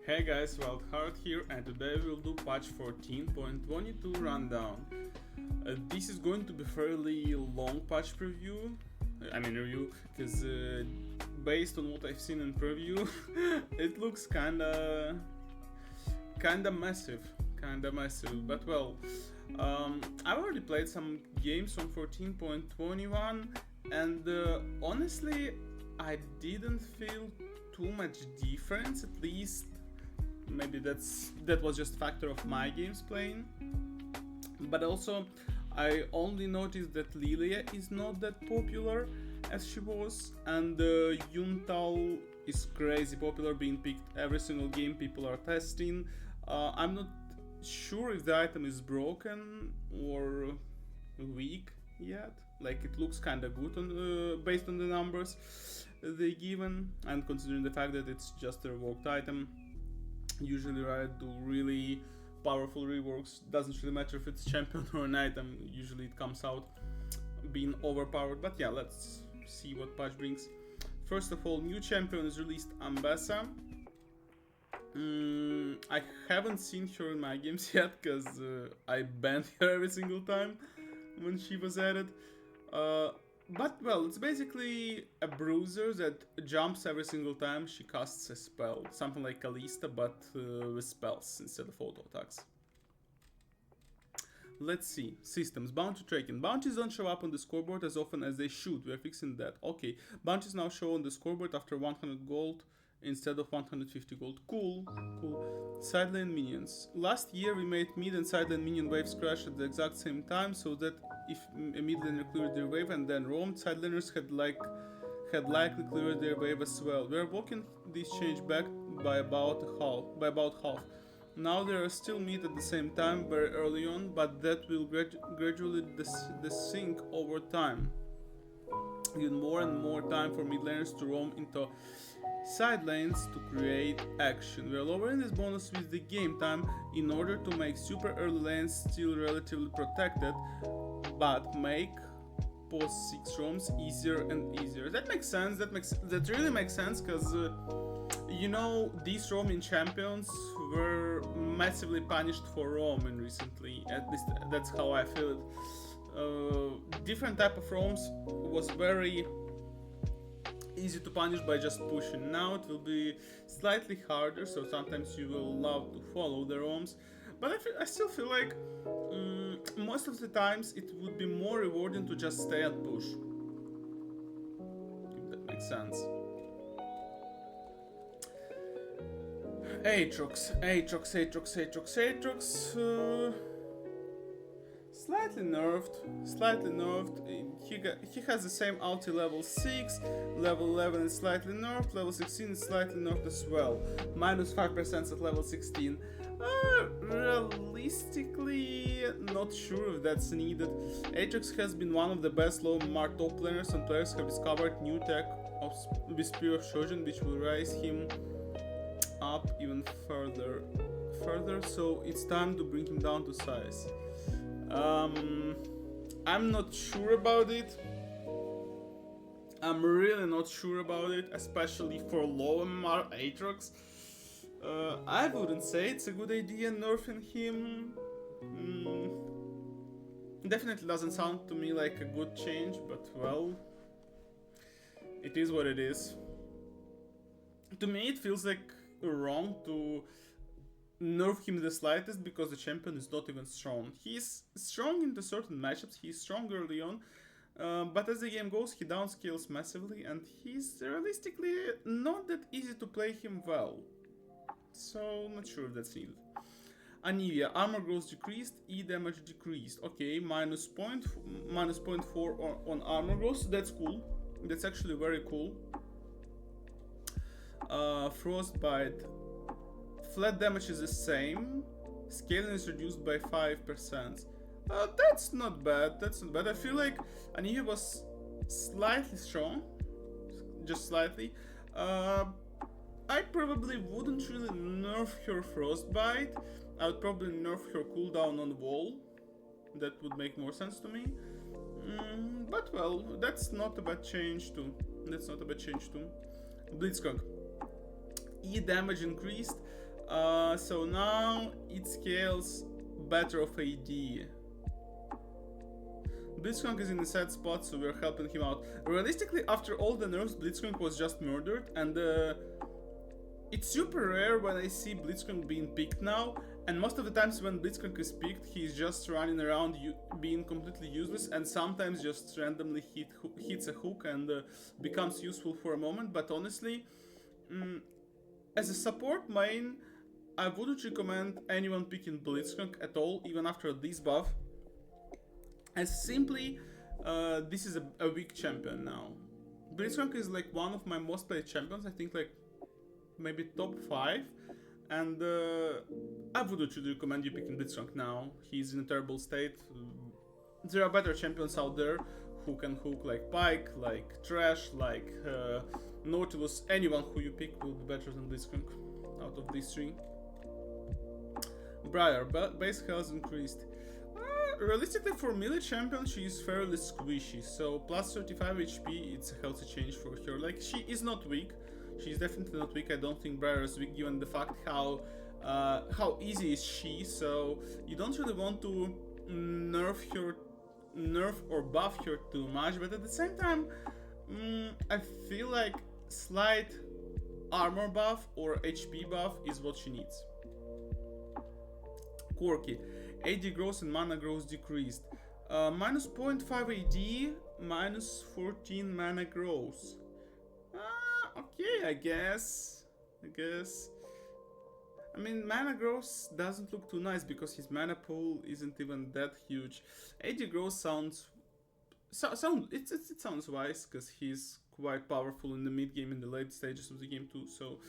Hey guys, WildHeart here, and today we'll do patch 14.22 rundown. This is going to be fairly long patch review, because based on what I've seen in preview, it looks kinda massive, but well, I've already played some games on 14.21, and honestly, I didn't feel too much difference, at least. Maybe that was just a factor of my games playing, but also I only noticed that Lilia is not that popular as she was, and Yuntal is crazy popular, being picked every single game people are testing. I'm not sure if the item is broken or weak yet. Like, it looks kinda good on based on the numbers they given, and considering the fact that it's just a revoked item. Usually Riot do really powerful reworks. Doesn't really matter if it's champion or an item. Usually it comes out being overpowered. But yeah, let's see what patch brings. First of all, new champion is released, Ambessa. I haven't seen her in my games yet because I banned her every single time when she was added. But well, it's basically a bruiser that jumps every single time she casts a spell. Something like Kalista, but with spells instead of auto attacks. Let's see. Systems. Bounty tracking. Bounties don't show up on the scoreboard as often as they should. We are fixing that. Okay. Bounties now show on the scoreboard after 100 gold instead of 150 gold. Cool. Sideline minions. Last year we made mid and sideline minion waves crash at the exact same time, so that if a mid laner cleared their wave and then roamed, sideliners had likely cleared their wave as well. We are walking this change back by about half. Now they are still mid at the same time very early on, but that will gradually desync over time. Giving more and more time for mid laners to roam into side lanes to create action. We are lowering this bonus with the game time in order to make super early lanes still relatively protected, but make post 6 roams easier and easier. That makes sense. That really makes sense, because these roaming champions were massively punished for roaming recently. At least that's how I feel it. Different type of roams was very easy to punish by just pushing. Now it will be slightly harder, so sometimes you will love to follow the roams, but I still feel like most of the times it would be more rewarding to just stay and push, if that makes sense. Aatrox. Slightly nerfed. He has the same ulti level 6, level 11 is slightly nerfed, level 16 is slightly nerfed as well. Minus 5% at level 16. Realistically, not sure if that's needed. Aatrox has been one of the best low mark top laners, and players have discovered new tech with Spear of Shojin, which will raise him up even further, so it's time to bring him down to size. I'm not sure about it. I'm really not sure about it, especially for low MMR Aatrox. I wouldn't say it's a good idea nerfing him. Definitely doesn't sound to me like a good change, but well, it is what it is. To me, it feels like wrong to nerf him the slightest, because the champion is not even strong. He's strong in the certain matchups, he's strong early on, but as the game goes he downscales massively, and he's realistically not that easy to play him well. So not sure if that's needed. Anivia, armor growth decreased, E damage decreased. Okay, minus 0.4 on armor growth, that's cool. That's actually very cool. Frostbite. Flat damage is the same. Scaling is reduced by 5%. That's not bad. I feel like Anivia was slightly strong. Just slightly. I probably wouldn't really nerf her Frostbite. I would probably nerf her cooldown on wall. That would make more sense to me. But well, that's not a bad change too. Blitzcrank. E damage increased. So now it scales better of AD. Blitzcrank is in a sad spot, so we're helping him out. Realistically, after all the nerfs, Blitzcrank was just murdered, and it's super rare when I see Blitzcrank being picked now, and most of the times when Blitzcrank is picked, he's just running around being completely useless, and sometimes just randomly hits a hook and becomes useful for a moment. But honestly, as a support main, I wouldn't recommend anyone picking Blitzcrank at all, even after this buff. As simply, this is a weak champion now. Blitzcrank is like one of my most played champions, I think like maybe top 5. And I wouldn't really recommend you picking Blitzcrank now. He's in a terrible state. There are better champions out there who can hook, like Pyke, like Trash, like Nautilus. Anyone who you pick will be better than Blitzcrank out of these 3. Briar, base health increased. Realistically, for melee champion, she is fairly squishy, so plus 35 HP, it's a healthy change for her. Like, she is not weak. She's definitely not weak. I don't think Briar is weak, given the fact how easy is she. So you don't really want to nerf or buff her too much. But at the same time, I feel like slight armor buff or HP buff is what she needs. Quirky. AD growth and mana growth decreased. Minus 0.5 AD, minus 14 mana growth. Okay, I guess. I mean, mana growth doesn't look too nice because his mana pool isn't even that huge. AD growth sounds wise because he's quite powerful in the mid game and the late stages of the game too. So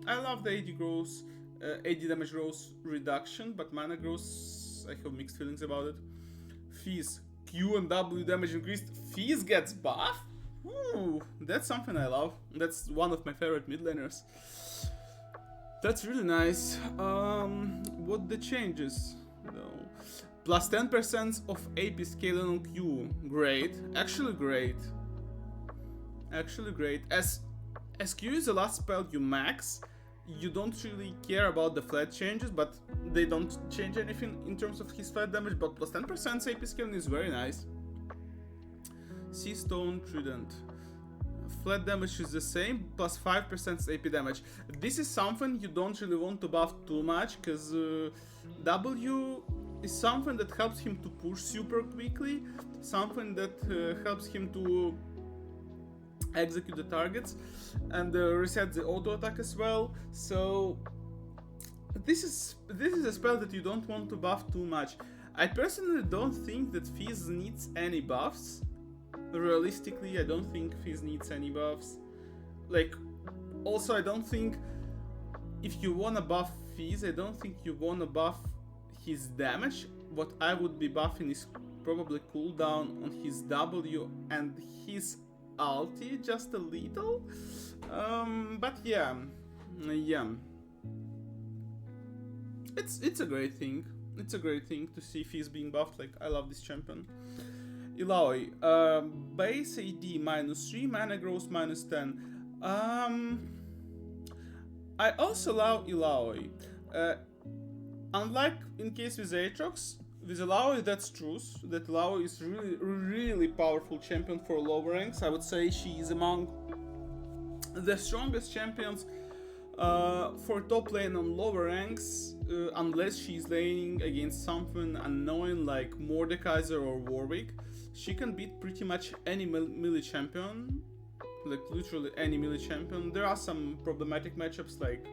I love the AD growth, AD damage growth reduction, but mana growth, I have mixed feelings about it. Fizz, Q and W damage increased. Fizz gets buff? Ooh, that's something I love. That's one of my favorite mid laners. That's really nice. What the changes? No. Plus 10% of AP scaling on Q. Great. Actually great. As Q is the last spell you max, you don't really care about the flat changes, but they don't change anything in terms of his flat damage, but plus 10% AP scaling is very nice. Sea Stone Trident. Flat damage is the same, plus 5% AP damage. This is something you don't really want to buff too much, because W is something that helps him to push super quickly, something that helps him to execute the targets, and reset the auto attack as well. So this is a spell that you don't want to buff too much. I personally don't think that Fizz needs any buffs. Realistically, I don't think Fizz needs any buffs. Like, also I don't think if you wanna buff Fizz, I don't think you wanna buff his damage. What I would be buffing is probably cooldown on his W and his ulti just a little. But yeah. It's a great thing. It's a great thing to see Fizz being buffed. Like, I love this champion. Illaoi, base AD minus 3, mana growth minus 10. I also love Illaoi. Unlike in case with Aatrox, with Illaoi that's true, that Illaoi is really powerful champion for lower ranks. I would say she is among the strongest champions for top lane on lower ranks, unless she's laning against something annoying like Mordekaiser or Warwick. She can beat pretty much any melee champion, like literally any melee champion. There are some problematic matchups like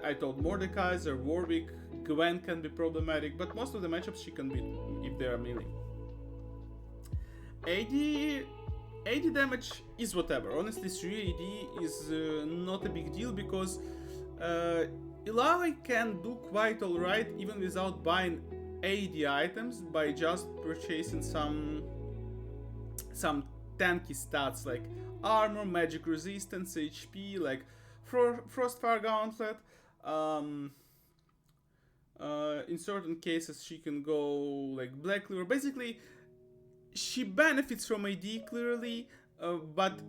I told Mordekaiser, Warwick, Gwen can be problematic, but most of the matchups she can beat if they are melee. AD damage is whatever. Honestly, 3 AD is not a big deal because Illaoi can do quite alright even without buying AD items by just purchasing some tanky stats like armor, magic resistance, HP, like Frostfire Gauntlet. In certain cases she can go like Black Cleaver. Basically, she benefits from AD clearly, but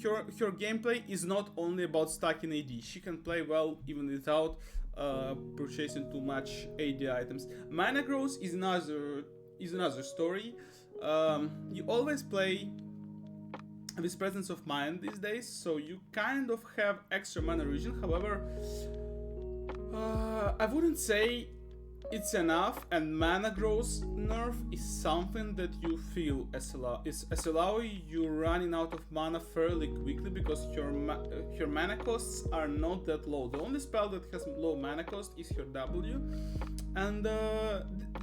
her gameplay is not only about stacking AD. She can play well even without purchasing too much AD items. Mana growth is another story. You always play with presence of mind these days, so you kind of have extra mana regen. However, I wouldn't say it's enough, and mana growth nerf is something that you feel as Aloy. You're running out of mana fairly quickly because your mana costs are not that low. The only spell that has low mana cost is her W, and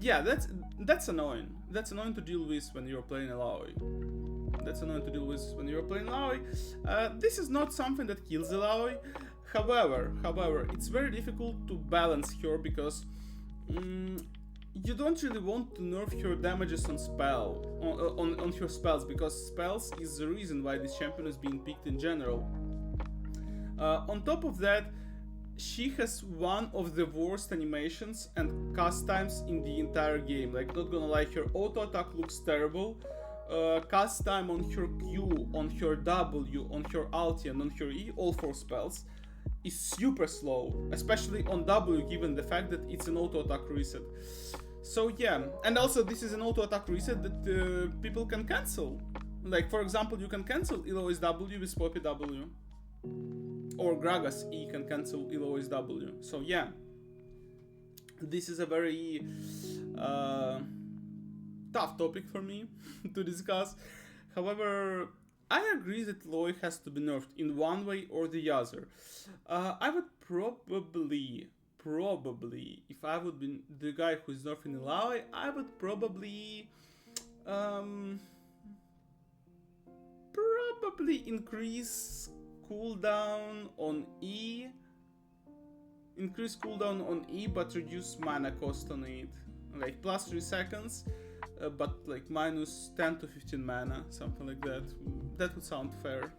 yeah, that's annoying. That's annoying to deal with when you're playing Aloy. This is not something that kills Aloy. However, it's very difficult to balance her because you don't really want to nerf her damages on her spells, because spells is the reason why this champion is being picked in general. On top of that, she has one of the worst animations and cast times in the entire game. Like, not gonna lie, her auto attack looks terrible. Cast time on her Q, on her W, on her ulti, and on her E, all 4 spells, is super slow, especially on W, given the fact that it's an auto attack reset. So yeah, and also this is an auto attack reset that people can cancel. Like, for example, you can cancel Eloy's W with Poppy W, or Gragas E can cancel Eloy's W. So yeah, this is a very tough topic for me to discuss. However, I agree that Aloy has to be nerfed in one way or the other. I would probably, if I would be the guy who is nerfing Aloy, I would probably increase cooldown on E. But reduce mana cost on it. Like, plus 3 seconds. But like minus 10 to 15 mana, something like that. That would sound fair.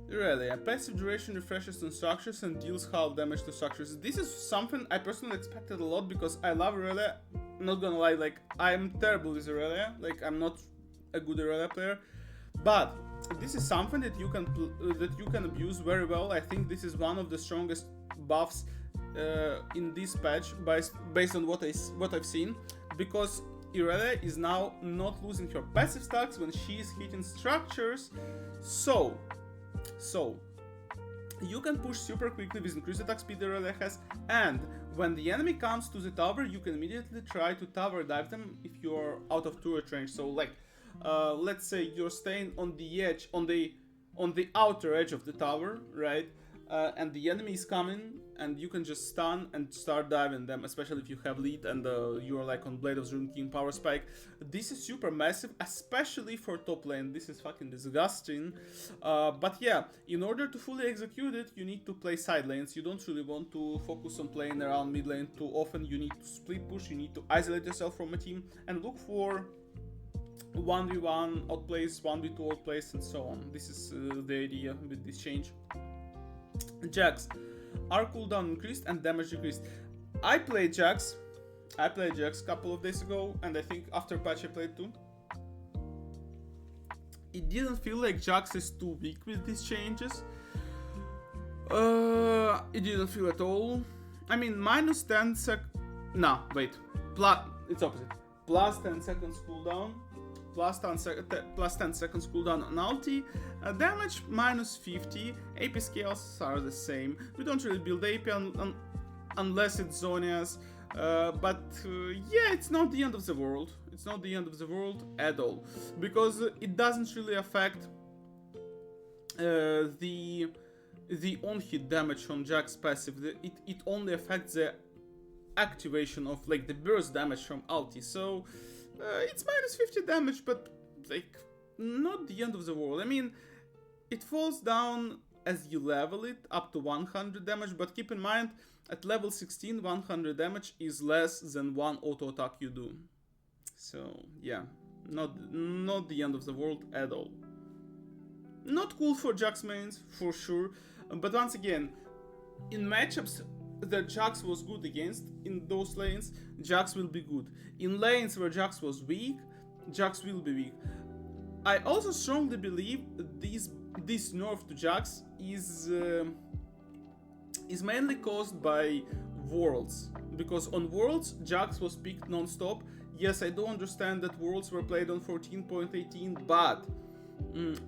Really, a passive duration refreshes on structures and deals half damage to structures. This is something I personally expected a lot because I love Aurelia. Not gonna lie, like, I'm terrible with Aurelia. Like, I'm not a good Aurelia player. But this is something that you can abuse very well. I think this is one of the strongest buffs in this patch, based on what I've seen, because Aurelia is now not losing her passive stacks when she is hitting structures, so you can push super quickly with increased attack speed Aurelia has, and when the enemy comes to the tower, you can immediately try to tower dive them if you're out of turret range. So like, let's say you're staying on the edge, on the outer edge of the tower, right? And the enemy is coming, and you can just stun and start diving them, especially if you have lead and you're like on Blade of the Rune King power spike. This is super massive, especially for top lane. This is fucking disgusting. But yeah, in order to fully execute it, you need to play side lanes. You don't really want to focus on playing around mid lane too often. You need to split push, you need to isolate yourself from a team and look for 1v1 outplays, 1v2 outplays, and so on. This is the idea with this change. Jax. Our cooldown increased and damage decreased. I played Jax a couple of days ago, and I think after patch I played too. It didn't feel like Jax is too weak with these changes. It didn't feel at all. I mean, minus 10 sec... No, wait. It's opposite. Plus 10 seconds cooldown. Plus 10 seconds cooldown on ulti. Damage minus 50. AP scales are the same. We don't really build AP unless it's Zonia's. But yeah, it's not the end of the world. It's not the end of the world at all. Because it doesn't really affect the on-hit damage from Jack's passive. It only affects the activation of like the burst damage from ulti. So it's minus 50 damage, but like not the end of the world. I mean, it falls down as you level it up to 100 damage, but keep in mind at level 16 100 damage is less than one auto attack you do. So yeah, not the end of the world at all. Not cool for Jax mains for sure, but once again, in matchups that Jax was good against, in those lanes, Jax will be good. In lanes where Jax was weak, Jax will be weak. I also strongly believe this nerf to Jax is mainly caused by Worlds, because on Worlds Jax was picked non-stop. Yes, I do understand that Worlds were played on 14.18, but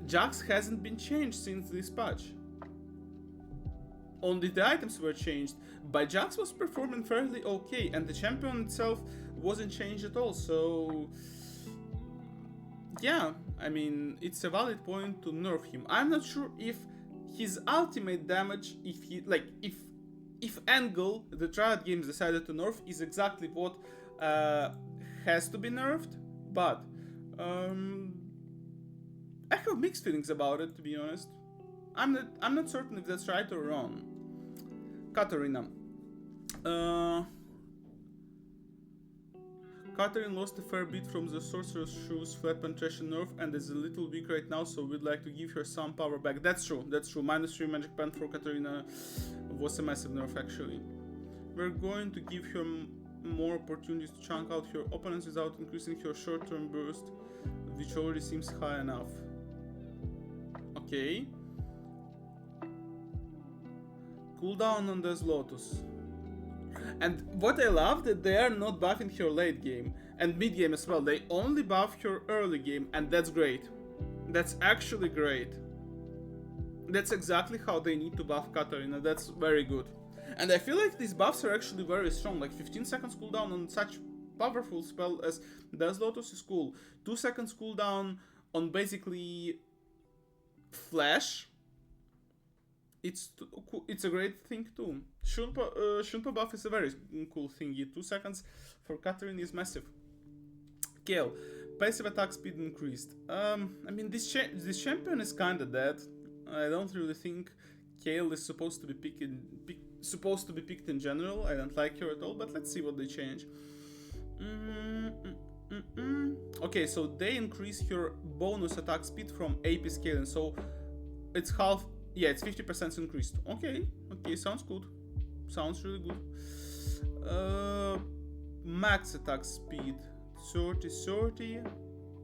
Jax hasn't been changed since this patch. Only the items were changed, but Jax was performing fairly okay, and the champion itself wasn't changed at all, so yeah, I mean, it's a valid point to nerf him. I'm not sure if his ultimate damage, if Angle, the Triad Games decided to nerf, is exactly what has to be nerfed, but I have mixed feelings about it, to be honest. I'm not certain if that's right or wrong. Katarina. Katarina lost a fair bit from the Sorcerer's Shoes flat penetration nerf and is a little weak right now, so we'd like to give her some power back. That's true. -3 magic pen for Katarina was a massive nerf, actually. We're going to give her more opportunities to chunk out her opponents without increasing her short-term burst, which already seems high enough. Okay. Cooldown on this Lotus. And what I love that they are not buffing her late game and mid game as well. They only buff her early game, and that's great. That's actually great. That's exactly how they need to buff Katarina. That's very good. And I feel like these buffs are actually very strong. Like 15 seconds cooldown on such powerful spell as Death Lotus is cool. 2 seconds cooldown on basically Flash. It's a great thing too. Shunpa buff is a very cool thingy. 2 seconds for Katarina is massive. Kale, passive attack speed increased. I mean, this champion is kinda dead. I don't really think Kale is supposed to be picked in general. I don't like her at all, but let's see what they change. Okay, so they increase her bonus attack speed from AP scaling, so it's half. Yeah, it's 50% increased. Okay, sounds good. Sounds really good. Max attack speed 30.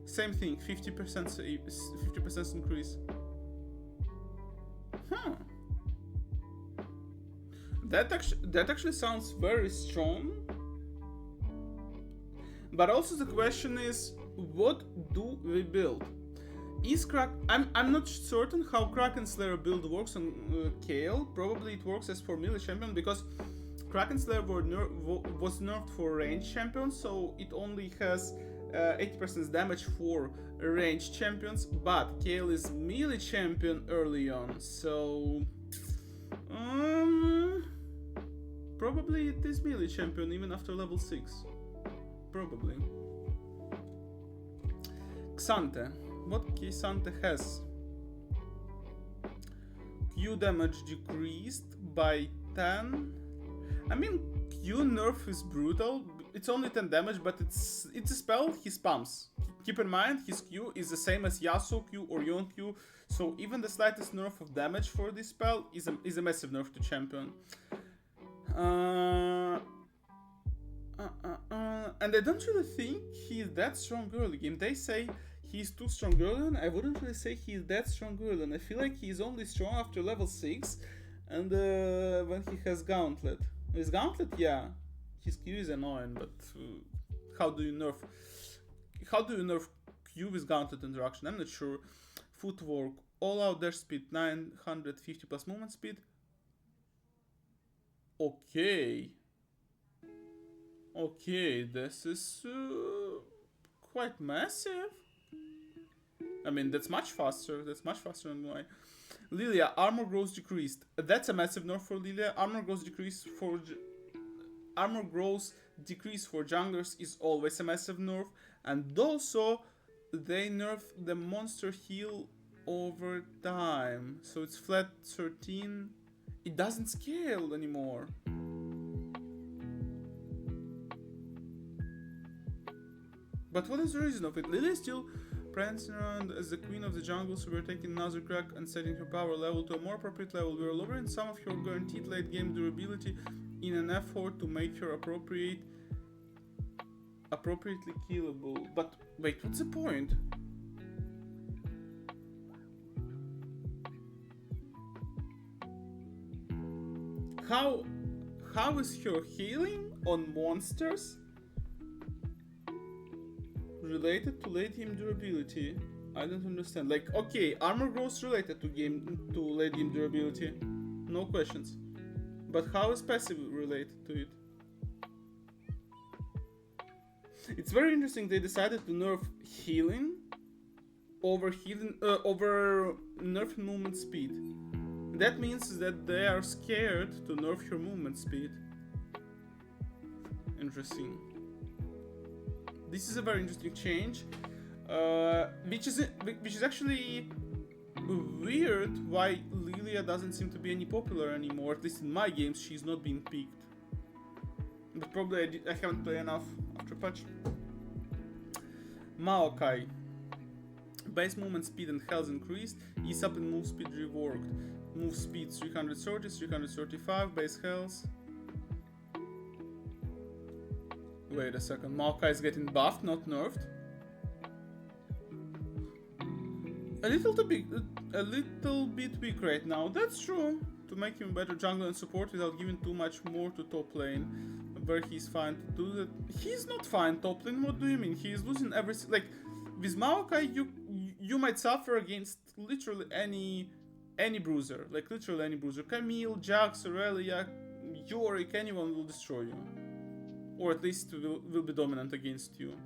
Same thing, 50% increase. Huh. That actually sounds very strong. But also the question is, what do we build? I'm not certain how Kraken Slayer build works on Kale. Probably it works as for melee champion, because Kraken Slayer was nerfed for range champions, so it only has 80% damage for range champions, but Kale is melee champion early on, so probably it is melee champion even after level 6. Probably. Xante. What Xante has? Q damage decreased by 10. I mean, Q nerf is brutal. It's only 10 damage, but it's a spell he spams. Keep in mind, his Q is the same as Yasuo Q or Yon Q, so even the slightest nerf of damage for this spell is a massive nerf to champion. And I don't really think he's that strong early game. They say he's too strong early on. I wouldn't really say he's that strong early on. I feel like he's only strong after level 6 and when he has Gauntlet. His Gauntlet, yeah. His Q is annoying, but how do you nerf Q with Gauntlet interaction? I'm not sure. Footwork, all out dash speed 950 plus movement speed. Okay, this is quite massive. I mean, that's much faster than mine. Lilia, armor growth decreased. That's a massive nerf for Lilia. Armor growth decrease for junglers is always a massive nerf. And also, they nerf the monster heal over time. So it's flat 13. It doesn't scale anymore. But what is the reason of it? Lilia is still prancing around as the queen of the jungle, so we're taking another crack and setting her power level to a more appropriate level. We're lowering some of her guaranteed late game durability in an effort to make her appropriately killable. But wait, what's the point? How is her healing on monsters related to late game durability? I don't understand. Like, okay, armor growth related to late game durability, no questions. But how is passive related to it? It's very interesting. They decided to nerf healing over nerf movement speed. That means that they are scared to nerf your movement speed. Interesting. This is a very interesting change, which is actually weird. Why Lilia doesn't seem to be any popular anymore? At least in my games, she's not being picked. But probably I haven't played enough after patch. Maokai. Base movement speed and health increased. Ease up and move speed reworked. Move speed 330, 335, base health. Wait a second, Maokai is getting buffed, not nerfed. A little bit weak right now, that's true. To make him better jungler and support without giving too much more to top lane, where he's fine to do that. He's not fine top lane, what do you mean? He is losing everything. Like, with Maokai, you might suffer against literally any bruiser. Like, literally any bruiser. Camille, Jax, Aurelia, Yorick, anyone will destroy you. Or at least will be dominant against you.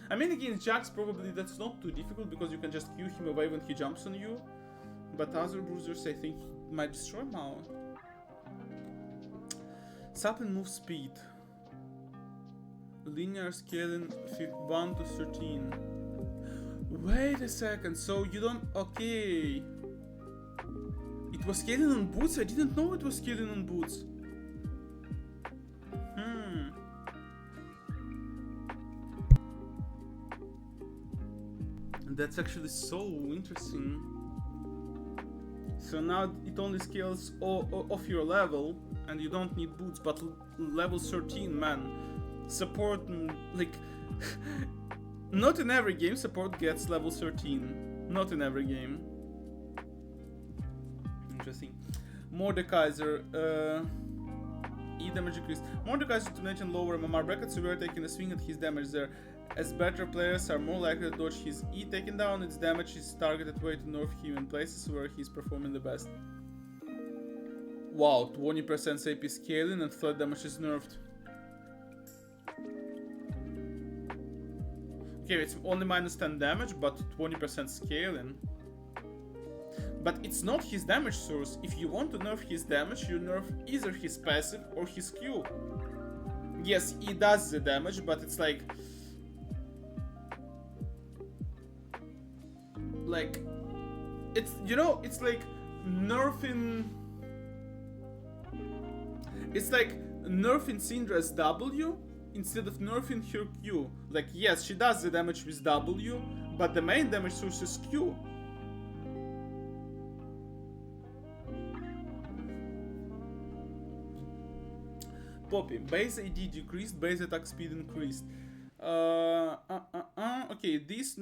I mean, against Jax, probably that's not too difficult because you can just Q him away when he jumps on you. But other bruisers, I think, might destroy Mao. Sap and move speed. Linear scaling 1 to 13. Wait a second, so you don't... Okay. It was scaling on boots? I didn't know it was scaling on boots. That's actually so interesting. So now it only scales off your level and you don't need boots, but level 13, man. Support, like... Not in every game support gets level 13. Not in every game. Interesting. Mordekaiser, E damage increased. Mordekaiser to mention lower MMR bracket, so we are taking a swing at his damage there. As better players are more likely to dodge his E taken down, its damage is targeted way to nerf him in places where he's performing the best. Wow, 20% AP scaling and flat damage is nerfed. Okay, it's only minus 10 damage, but 20% scaling. But it's not his damage source. If you want to nerf his damage, you nerf either his passive or his Q. Yes, he does the damage, but it's like... it's, you know, it's like nerfing... It's like nerfing Syndra's W instead of nerfing her Q. Like, yes, she does the damage with W, but the main damage source is Q. Poppy, base AD decreased, base attack speed increased. Okay, this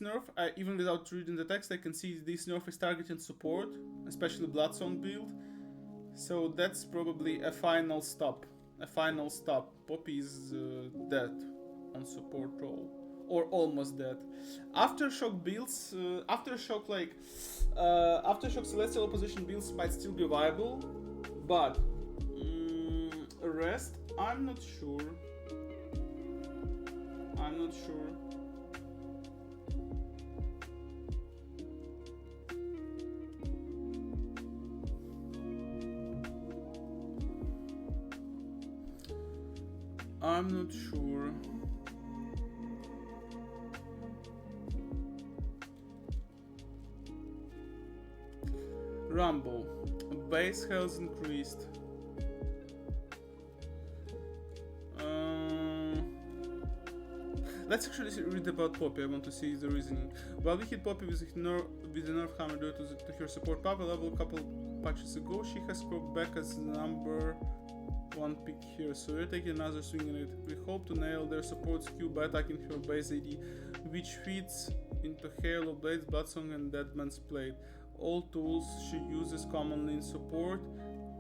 nerf, even without reading the text, I can see this nerf is targeting support, especially Bloodsong build. So that's probably a final stop. A final stop. Poppy is dead on support role, or almost dead. Aftershock builds, Aftershock Celestial Opposition builds might still be viable, but rest, I'm not sure. I'm not sure. I'm not sure. Rumble. Base health increased. Let's actually read about Poppy. I want to see the reasoning. While we hit Poppy with the nerf hammer due to her support power level a couple patches ago, she has scrolled back as number 1 pick here, so we're taking another swing on it. We hope to nail their support skew by attacking her base AD, which feeds into Hail of Blades, Bloodsong and Deadman's Blade. All tools she uses commonly in support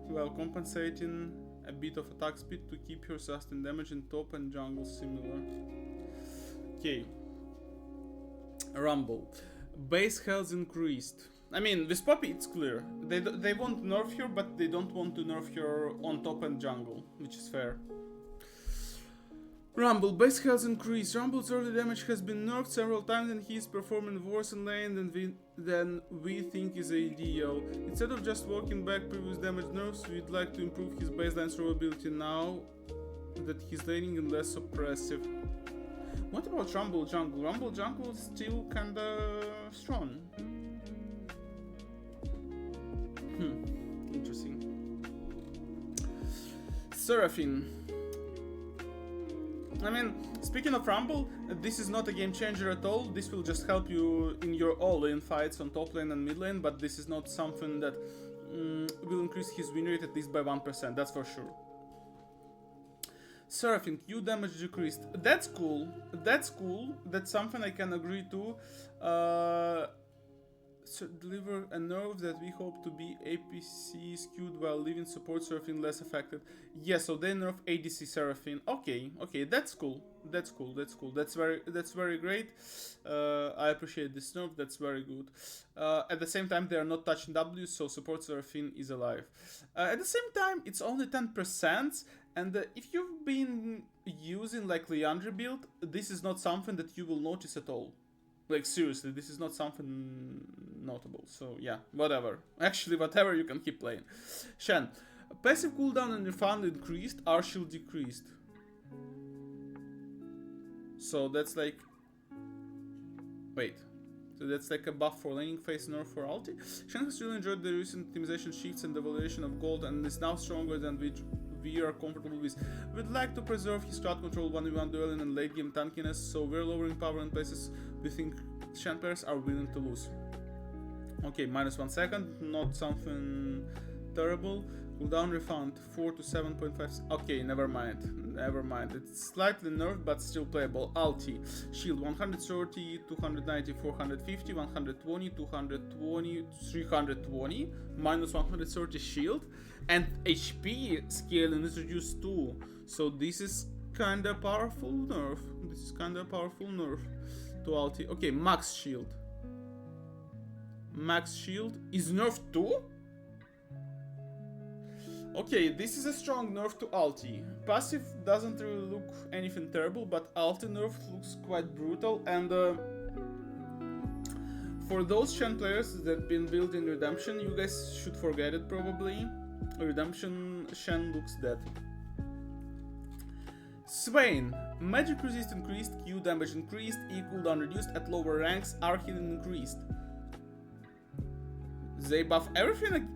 while compensating a bit of attack speed to keep your sustained damage in top and jungle similar. Okay. Rumble. Base health increased. I mean, with Poppy it's clear. They want to nerf her, but they don't want to nerf her on top and jungle, which is fair. Rumble, base health increased. Rumble's early damage has been nerfed several times and he is performing worse in lane than we think is ideal. Instead of just walking back previous damage nerfs, we'd like to improve his baseline throwability now that he's laning and less oppressive. What about Rumble jungle? Rumble jungle is still kinda strong. Interesting. Seraphine. I mean, speaking of Rumble, this is not a game changer at all. This will just help you in your all-in fights on top lane and mid lane, but this is not something that will increase his win rate at least by 1%, that's for sure. Seraphine, Q damage decreased. That's cool. That's cool. That's something I can agree to. Deliver a nerf that we hope to be APC skewed while leaving support Seraphine less affected. Yeah, so they nerf ADC Seraphine. Okay, that's cool. That's cool. That's very great. I appreciate this nerf. That's very good. At the same time, they are not touching W, so support Seraphine is alive. At the same time, it's only 10%, and if you've been using like Leandre build, this is not something that you will notice at all. Like, seriously, this is not something notable. So, yeah, whatever. Actually, whatever, you can keep playing. Shen. Passive cooldown and refund increased, R shield decreased. So, that's like... Wait. So, that's like a buff for laning phase, nerf for ulti. Shen has really enjoyed the recent optimization shifts and the evaluation of gold and is now stronger than we are comfortable with. We'd like to preserve his crowd control 1v1 dueling and late game tankiness, so we're lowering power in places we think Shen players are willing to lose. Okay, minus 1 second, not something terrible. Cooldown refund 4 to 7.5. Okay, never mind. It's slightly nerfed but still playable. Ulti. Shield 130, 290, 450, 120, 220, 320. Minus 130 shield. And HP scaling is reduced too. So this is kinda powerful nerf. To ulti. Okay, max shield. Max shield is nerfed too? Okay, this is a strong nerf to ulti. Passive doesn't really look anything terrible, but ulti nerf looks quite brutal, and for those Shen players that been built in Redemption, you guys should forget it probably. Redemption Shen looks dead. Swain. Magic resist increased, Q damage increased, E cooldown reduced at lower ranks, R healing increased. They buff everything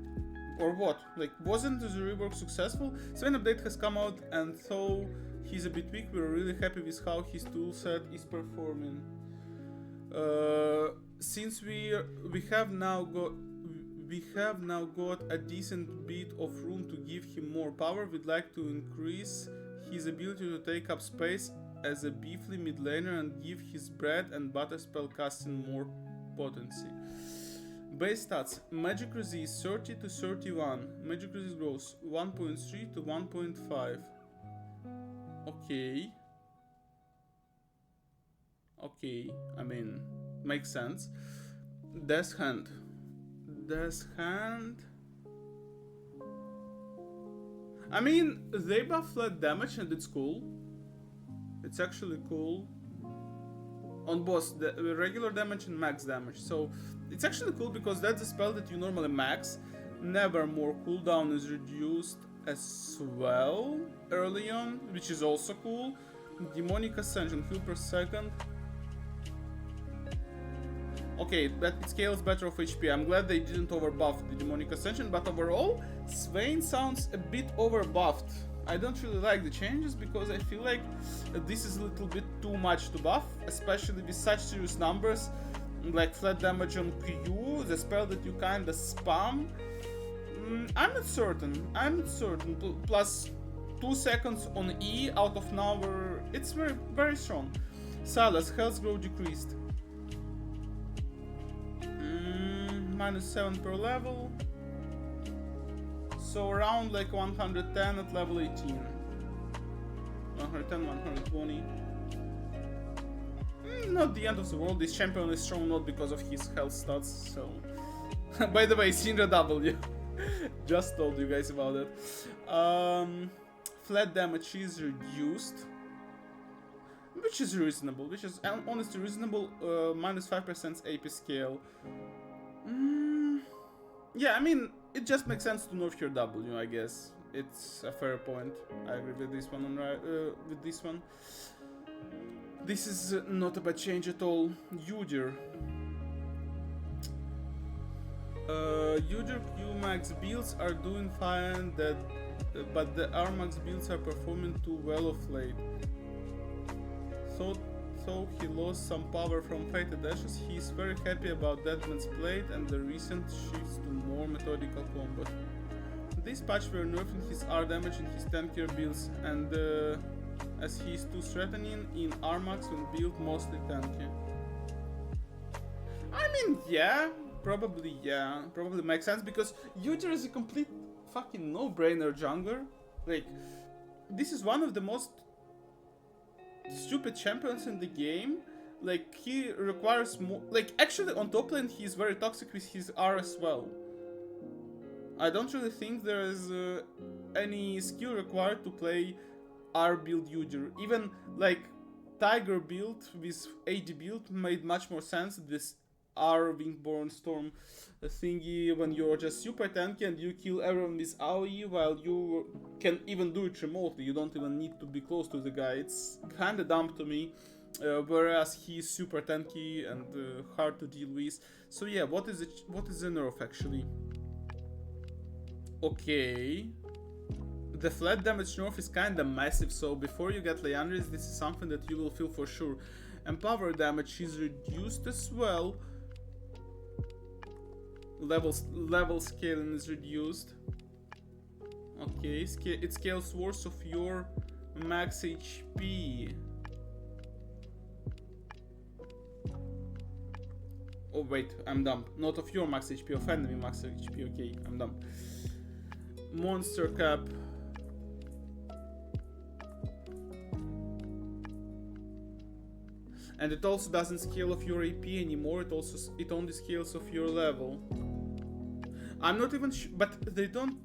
or what? Like, wasn't the rework successful? Swain update has come out, and though he's a bit weak, we're really happy with how his toolset is performing. Since we have now got a decent bit of room to give him more power, we'd like to increase his ability to take up space as a beefly mid laner and give his bread and butter spell casting more potency. Base stats: magic resist 30 to 31, magic resist grows 1.3 to 1.5. Okay, I mean, makes sense. Death Hand. I mean, they buff flat damage and it's cool. It's actually cool. On both the regular damage and max damage. So it's actually cool because that's a spell that you normally max. Nevermore cooldown is reduced as well early on, which is also cool. Demonic Ascension, heal per second. Okay, but it scales better of HP. I'm glad they didn't overbuff the Demonic Ascension, but overall, Swain sounds a bit overbuffed. I don't really like the changes because I feel like this is a little bit too much to buff, especially with such serious numbers, like flat damage on Q, the spell that you kinda spam. I'm not certain. Plus 2 seconds on E out of nowhere, it's very, very strong. Silas, health growth decreased. -7 per level. So around like 110 at level 18. 110, 120. Not the end of the world. This champion is strong not because of his health stats, so... By the way, Syndra W. Just told you guys about it. Flat damage is reduced. Which is reasonable, which is honestly reasonable. Minus 5% AP scale. Yeah, I mean, it just makes sense to nerf your W, I guess. It's a fair point. I agree with this one. With this one. This is not a bad change at all. Udyr. Udyr Q-Max builds are doing fine, but the R-Max builds are performing too well of late. So he lost some power from Fated Ashes. He is very happy about Deadman's Blade and the recent shifts to more methodical combat. This patch we're nerfing his R damage in his tankier builds, and as he is too threatening in R-Max when build mostly tanky. I mean, yeah, probably makes sense because Udyr is a complete fucking no-brainer jungler. Like, this is one of the most stupid champions in the game. Like, he requires more. Like, actually, on top lane, he's very toxic with his R as well. I don't really think there is any skill required to play R build Udyr. Even like Tiger build with AD build made much more sense. This R Wingborn Storm thingy when you're just super tanky and you kill everyone with AoE while you can even do it remotely. You don't even need to be close to the guy. It's kinda dumb to me. Whereas he's super tanky and hard to deal with. So yeah, what is the nerf actually? Okay. The flat damage nerf is kinda massive, so before you get Leandris, this is something that you will feel for sure. And power damage is reduced as well. Level scaling is reduced. Okay, it scales worse of your max HP. Oh wait, I'm dumb. Not of your max HP, of enemy max HP. Okay, I'm dumb. Monster cap. And it also doesn't scale of your AP anymore. It only scales of your level. I'm not even sure, but they don't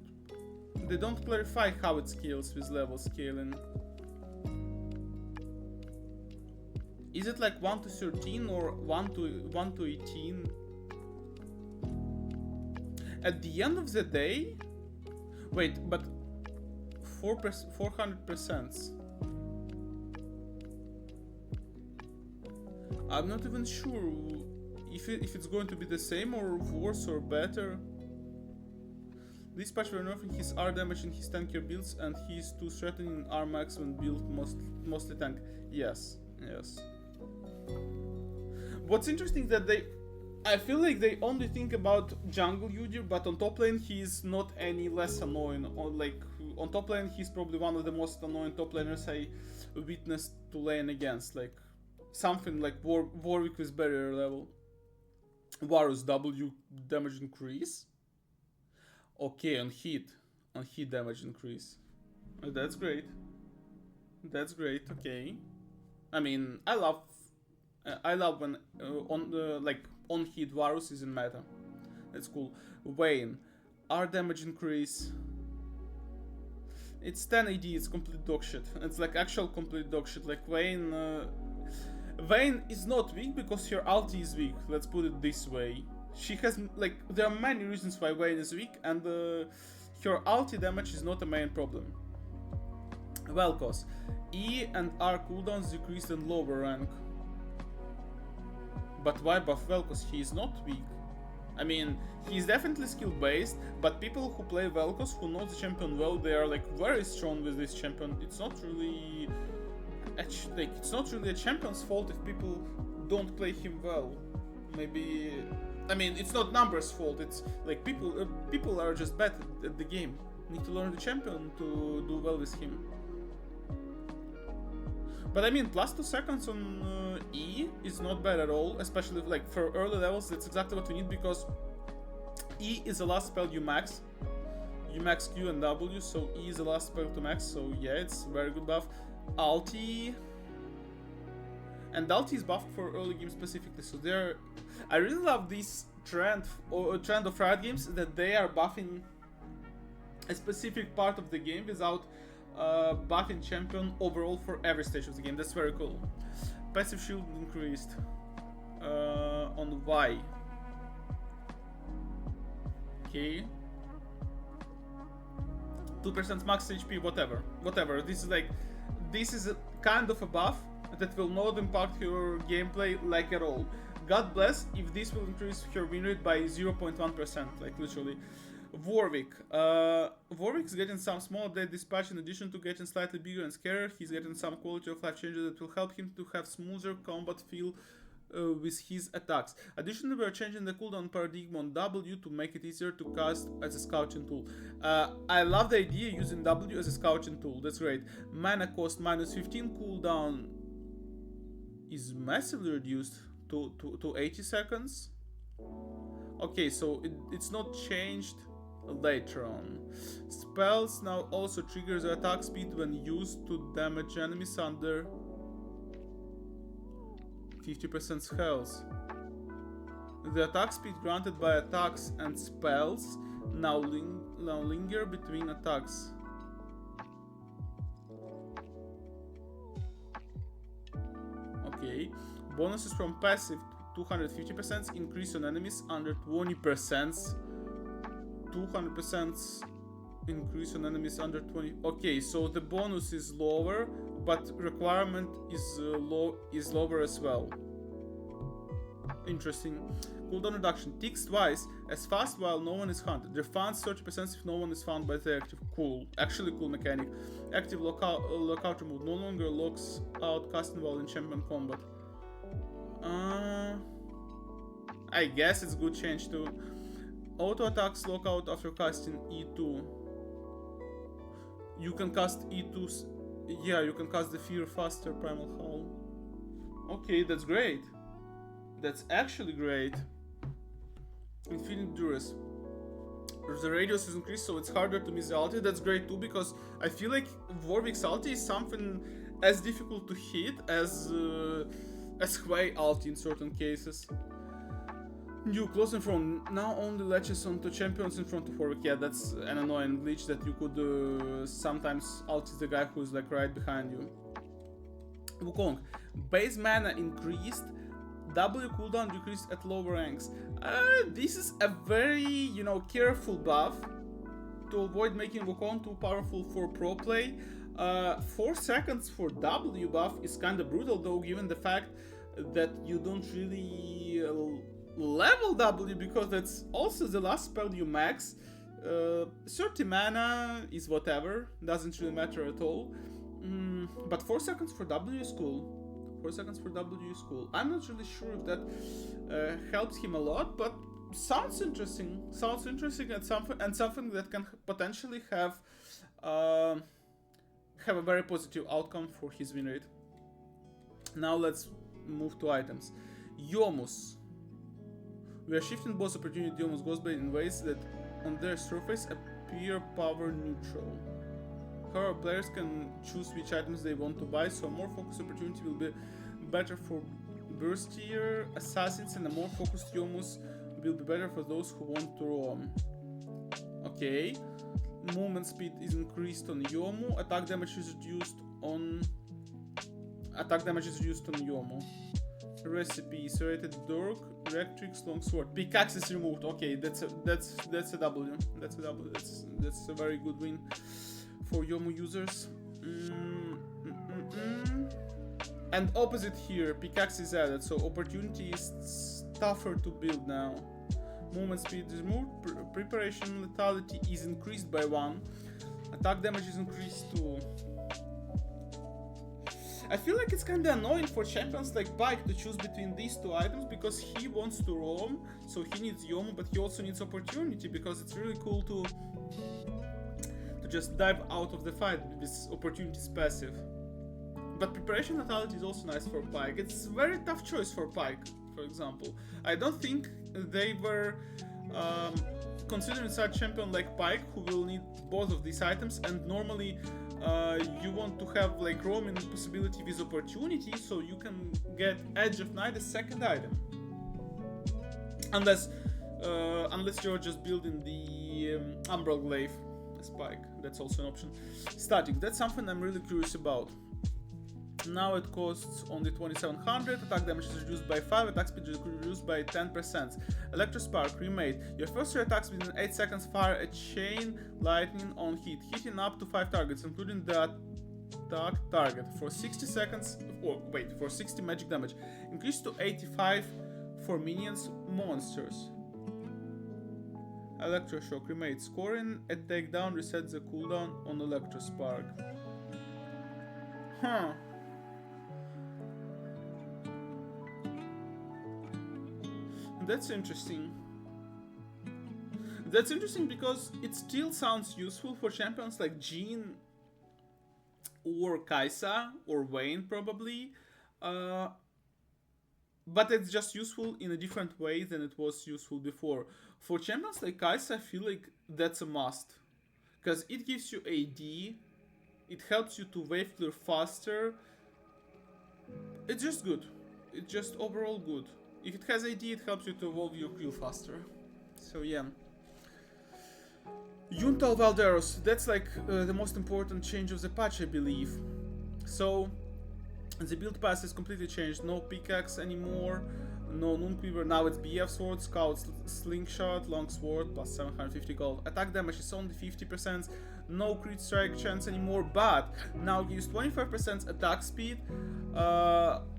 clarify how it scales with level scaling. Is it like 1 to 13 or 1 to 18? At the end of the day, wait, but 400%. I'm not even sure if it's going to be the same or worse or better. This patch we're nerfing his R damage in his tankier builds, and he's too threatening in R max when build mostly tank. Yes. What's interesting that I feel like they only think about jungle Udyr, but on top lane he's not any less annoying. On top lane he's probably one of the most annoying top laners I witnessed to lane against. Like something like Warwick with barrier level. Varus W damage increase. Okay, on hit damage increase. That's great. Okay. I mean, I love when on hit Varus is in meta. That's cool. Vayne, R damage increase. It's 10 AD. It's complete dog shit. It's like actual complete dog shit. Like Vayne is not weak because her ulti is weak. Let's put it this way. She has, like, there are many reasons why Vayne is weak, and her ulti damage is not a main problem. Vel'Koz. E and R cooldowns decreased in lower rank. But why buff Vel'Koz? He is not weak. I mean, he is definitely skill based, but people who play Vel'Koz, who know the champion well, they are like very strong with this champion. It's not really a champion's fault if people don't play him well. Maybe, I mean, it's not numbers' fault. It's like people are just bad at the game. Need to learn the champion to do well with him. But I mean, plus 2 seconds on E is not bad at all, especially like for early levels. That's exactly what we need because E is the last spell you max. You max Q and W, so E is the last spell to max, so yeah, it's a very good buff. Ulti. And ulti is buffed for early game specifically, so they're... I really love this trend of Riot Games, that they are buffing a specific part of the game without buffing champion overall for every stage of the game. That's very cool. Passive shield increased on Y. Okay. 2% max HP, whatever. This is a kind of a buff that will not impact your gameplay like at all. God bless if this will increase your win rate by 0.1%, like literally. Warwick. Warwick's getting some small update dispatch. In addition to getting slightly bigger and scarier, he's getting some quality of life changes that will help him to have smoother combat feel with his attacks. Additionally, we are changing the cooldown paradigm on W to make it easier to cast as a scouting tool. I love the idea using W as a scouting tool. That's great. Mana cost minus 15, cooldown is massively reduced to 80 seconds. Okay, so it's not changed later on. Spells now also trigger the attack speed when used to damage enemies under 50% health. The attack speed granted by attacks and spells now linger between attacks. Okay. Bonuses from passive 250% increase on enemies under 20%. 200% increase on enemies under 20. Okay, so the bonus is lower, but requirement is lower as well. Interesting. Cooldown reduction ticks twice as fast while no one is hunted. Refunds 30% if no one is found by the active. Cool. Actually cool mechanic. Active lockout removed. No longer locks out casting while in champion combat. I guess it's good change too. Auto attacks lock out after casting E2. You can cast E2. Yeah, you can cast the Fear faster, Primal Howl. Okay, that's great. That's actually great. Infinite Duress. The radius is increased, so it's harder to miss the ulti. That's great too, because I feel like Warwick's ulti is something as difficult to hit as Hwei ulti in certain cases. New close in front now only latches onto champions in front of Warwick. Yeah, that's an annoying glitch that you could sometimes ulti the guy who is like right behind you. Wukong. Base mana increased. W cooldown decreased at lower ranks. This is a very, careful buff to avoid making Wukong too powerful for pro play. 4 seconds for W buff is kinda brutal though, given the fact that you don't really level W, because that's also the last spell you max. 30 mana is whatever, doesn't really matter at all. But 4 seconds for W is cool. 4 seconds for W is cool. I'm not really sure if that helps him a lot, but sounds interesting. Sounds interesting, and something that can potentially have a very positive outcome for his win rate. Now let's move to items. Yomus. We are shifting boss opportunity Yomus Ghostblade in ways that on their surface appear power neutral. However, players can choose which items they want to buy, so a more focused opportunity will be better for burstier assassins, and a more focused Yomus will be better for those who want to roam. Okay. Movement speed is increased on Yomu. Attack damage is reduced on Yomu. Recipe: serrated dirk, rectrix, longsword. Pickaxe is removed. Okay, that's a W. That's a very good win for Yomu users. And opposite here, pickaxe is added, so opportunity is tougher to build now. Movement speed is removed. Preparation lethality is increased by 1. Attack damage is increased too. I feel like it's kinda annoying for champions like Pyke to choose between these two items, because he wants to roam, so he needs Yomu, but he also needs opportunity, because it's really cool to just dive out of the fight with opportunity's passive. But preparation lethality is also nice for Pyke. It's a very tough choice for Pyke, for example. I don't think they were considering such champion like Pike, who will need both of these items, and normally you want to have like roaming possibility with opportunity, so you can get Edge of Night as second item. Unless you're just building the Umbral Glaive as Pike, that's also an option. Static, that's something I'm really curious about. Now it costs only 2700, attack damage is reduced by 5, attack speed is reduced by 10%. Electro Spark, remade. Your first 3 attacks within 8 seconds fire a chain lightning on hit, hitting up to 5 targets, including the attack target, for 60 seconds, for 60 magic damage. Increase to 85 for minions, monsters. Electroshock, remade. Scoring a takedown resets the cooldown on Electro Spark. Huh. That's interesting. That's interesting because it still sounds useful for champions like Jean or Kai'Sa or Vayne probably, but it's just useful in a different way than it was useful before. For champions like Kai'Sa, I feel like that's a must, because it gives you AD, it helps you to wave clear faster. It's just good. It's just overall good. If it has AD, it helps you to evolve your Q faster. So yeah. Yuntal Valderos, that's like the most important change of the patch, I believe. So the build pass is completely changed. No pickaxe anymore, no Noonquiver, now it's BF sword, scout slingshot, long sword, plus 750 gold. Attack damage is only 50%, no crit strike chance anymore, but now gives 25% attack speed.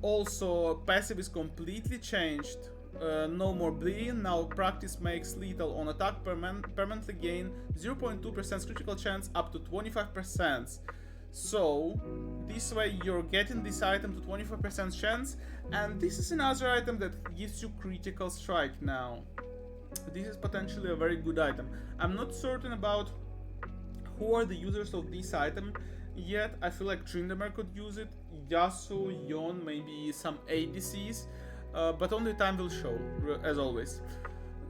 Also, passive is completely changed. No more bleeding, now practice makes lethal on attack, permanently gain 0.2% critical chance up to 25%. So, this way you're getting this item to 25% chance, and this is another item that gives you critical strike now. This is potentially a very good item. I'm not certain about who are the users of this item yet. I feel like Tryndamere could use it, Yasuo, Yon, maybe some ADCs, but only time will show, as always.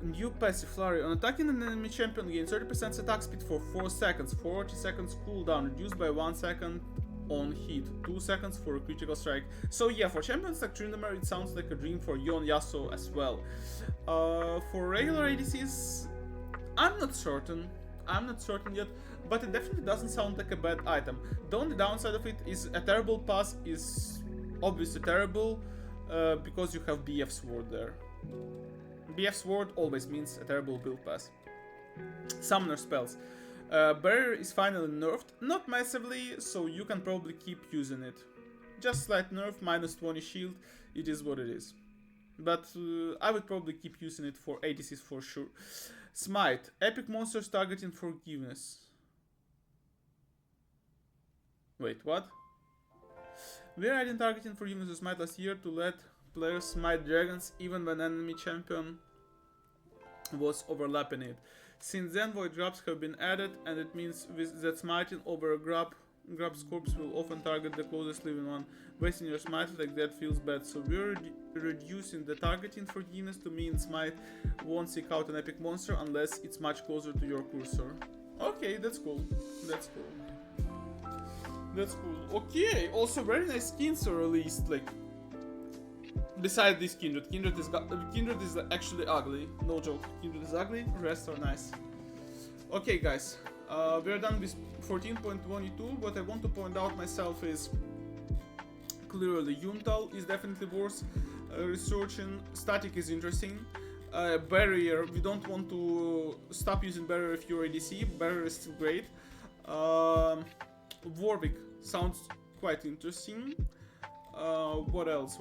New passive Flurry. On attacking an enemy champion, gain 30% attack speed for 4 seconds, 40 seconds cooldown, reduced by 1 second on hit, 2 seconds for a critical strike. So yeah, for champions like Tryndamere, it sounds like a dream for Yon, Yasuo as well. For regular ADCs, I'm not certain yet, but it definitely doesn't sound like a bad item. The only downside of it is a terrible pass is obviously terrible, because you have BF Sword there. BF Sword always means a terrible build pass. Summoner spells. Barrier is finally nerfed, not massively, so you can probably keep using it. Just slight nerf, minus 20 shield, it is what it is. But I would probably keep using it for ADCs for sure. Smite. Epic monsters targeting forgiveness. Wait, what? We are adding targeting forgiveness to Smite last year to let players smite dragons even when enemy champion was overlapping it. Since then, void grabs have been added, and it means that smiting over a grab's corpse will often target the closest living one. Wasting your smite like that feels bad, so we're reducing the targeting forgiveness to mean smite won't seek out an epic monster unless it's much closer to your cursor. Okay, that's cool. That's cool. That's cool. Okay, also very nice skins are released, like, besides this Kindred. Kindred is actually ugly. No joke. Kindred is ugly. Rest are nice. Okay, guys. We're done with 14.22. What I want to point out myself is clearly Yuntal is definitely worth researching. Static is interesting. Barrier, we don't want to stop using Barrier if you're ADC. Barrier is still great. Warwick sounds quite interesting. What else?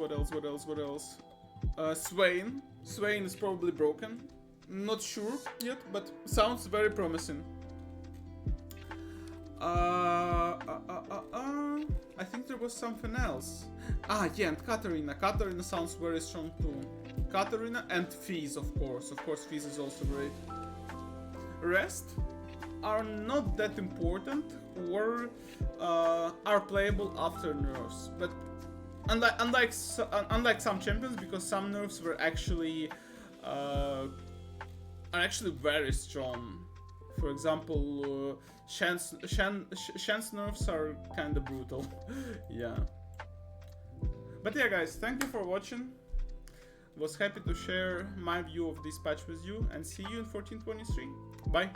Swain. Swain is probably broken. Not sure yet, but sounds very promising. I think there was something else. Yeah, and Katarina. Katarina sounds very strong too. Katarina and Fizz, of course. Of course, Fizz is also great. Rest are not that important or are playable after nerfs, but unlike some champions, because some nerfs were actually are actually very strong. For example, Shen's nerfs are kinda brutal. Yeah. But yeah, guys, thank you for watching. Was happy to share my view of this patch with you, and see you in 1423. Bye.